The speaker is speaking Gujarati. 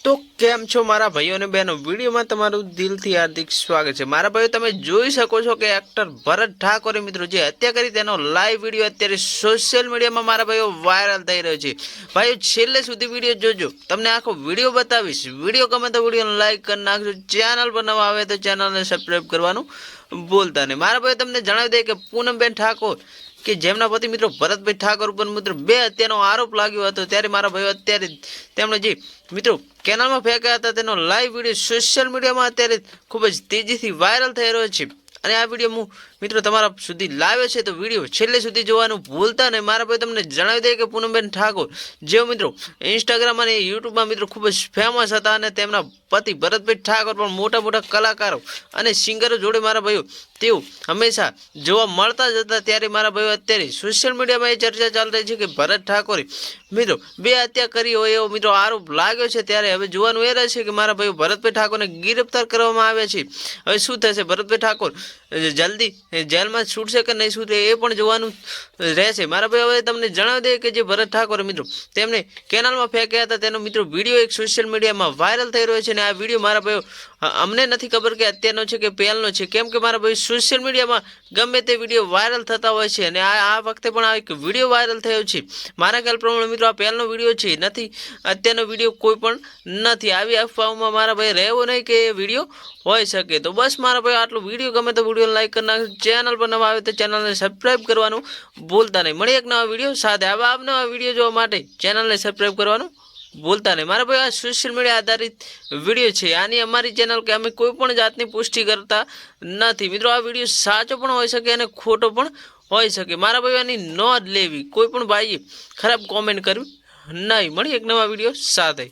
तो केम छो मारा भाईओ ने बहनों वीडियो में तमारू दिल थी हार्दिक स्वागत है। मारा भाईओ तमे जोई सको छो के एक्टर भरत ठाकुर मित्रों जे हत्या करी तेनो लाइव वीडियो अत्यारे सोशल मीडिया में मारा भाईओ वायरल थई रह्यो छे। भाईओ छेल्ले सुधी वीडियो जोजो, तमने आखो वीडियो बतावीश। वीडियो गमे तो वीडियो ने लाइक कर नाखजो। चेनल पर नवा आवे तो चेनल ने सब्सक्राइब करवानुं बोलता नहीं। मारा भाईओ तमने जणावी दे के पूनमबेन ठाकुर કે જેમના પતિ મિત્રો ભરતભાઈ ઠાકોર ઉપર મિત્રો બે હત્યાનો આરોપ લાગ્યો હતો, ત્યારે મારા ભાઈઓ અત્યારે તેમણે જે મિત્રો કેનાલમાં ફેંક્યા હતા તેનો લાઈવ વિડીયો સોશિયલ મીડિયામાં અત્યારે ખૂબ જ તેજીથી વાયરલ થઈ રહ્યો છે। અને આ વિડીયો હું મિત્રો તમારા સુધી લાવ્યો છે, તો વિડીયો છેલ્લે સુધી જોવાનું ભૂલતા નહીં। મારા ભાઈ તમને જણાવી દે કે પૂનમબેન ઠાકોર જેઓ મિત્રો ઇન્સ્ટાગ્રામ અને યુટ્યુબમાં મિત્રો ખૂબ જ ફેમસ હતા અને તેમના પતિ ભરતભાઈ ઠાકોર પણ મોટા મોટા કલાકારો અને સિંગરો જોડે મારા ભાઈઓ તેઓ હંમેશા જોવા મળતા જ હતા। ત્યારે મારા ભાઈઓ અત્યારે સોશિયલ મીડિયામાં એ ચર્ચા ચાલી રહી છે કે ભરત ઠાકોરે મિત્રો બે હત્યા કરી હોય એવો મિત્રો આરોપ લાગ્યો છે। ત્યારે હવે જોવાનું એ રહેશે કે મારા ભાઈઓ ભરતભાઈ ઠાકોરને गिरफ्तार કરવામાં આવ્યા છે। હવે શું થશે, ભરતભાઈ ઠાકોર જલ્દી જેલમાં છૂટશે કે નહીં છૂટે એ પણ જોવાનું રહેશે। મારા ભાઈ હવે તમને જણાવી દે કે જે ભરત ઠાકોર મિત્રો તેમને કેનાલમાં ફેંક્યા હતા તેનો મિત્રો વિડીયો એક સોશિયલ મીડિયામાં વાયરલ થઈ રહ્યો છે। અને આ વિડીયો મારા ભાઈઓ અમને નથી ખબર કે અત્યારનો છે કે પહેલનો છે, કેમ કે મારા ભાઈ સોશિયલ મીડિયામાં ગમે તે વિડીયો વાયરલ થતા હોય છે અને આ વખતે પણ આ એક વિડીયો વાયરલ થયો છે। મારા ખ્યાલ પ્રમાણે મિત્રો આ પહેલનો વિડીયો છે, નથી અત્યારનો વિડીયો કોઈ પણ નથી। આવી અફવાઓમાં મારા ભાઈ રહેવો નહીં કે એ વિડીયો હોઈ શકે। તો બસ મારા ભાઈ આટલો વિડીયો ગમે તો વિડીયો લાઈક કરી નાખજો। ચેનલ પર નવા આવે તો ચેનલને સબસ્ક્રાઈબ કરવાનું ભૂલતા નહીં। મળી એક નવા વિડીયો સાથે। આવા નવા વિડીયો જોવા માટે ચેનલને સબસ્ક્રાઈબ કરવાનું बोलता नहीं। मारा भाई आ सोशल मीडिया आधारित वीडियो है, आनी अमारी चैनल के अमे कोईपण जातनी पुष्टि करता नहीं। मित्रों आ वीडियो साचो पण होई शके अने खोटो पण होई शके। मारा भाई आनी नोंध लेवी, कोईपण भाई खराब कॉमेंट करवी नहीं। मळीए एक नवा वीडियो साथे।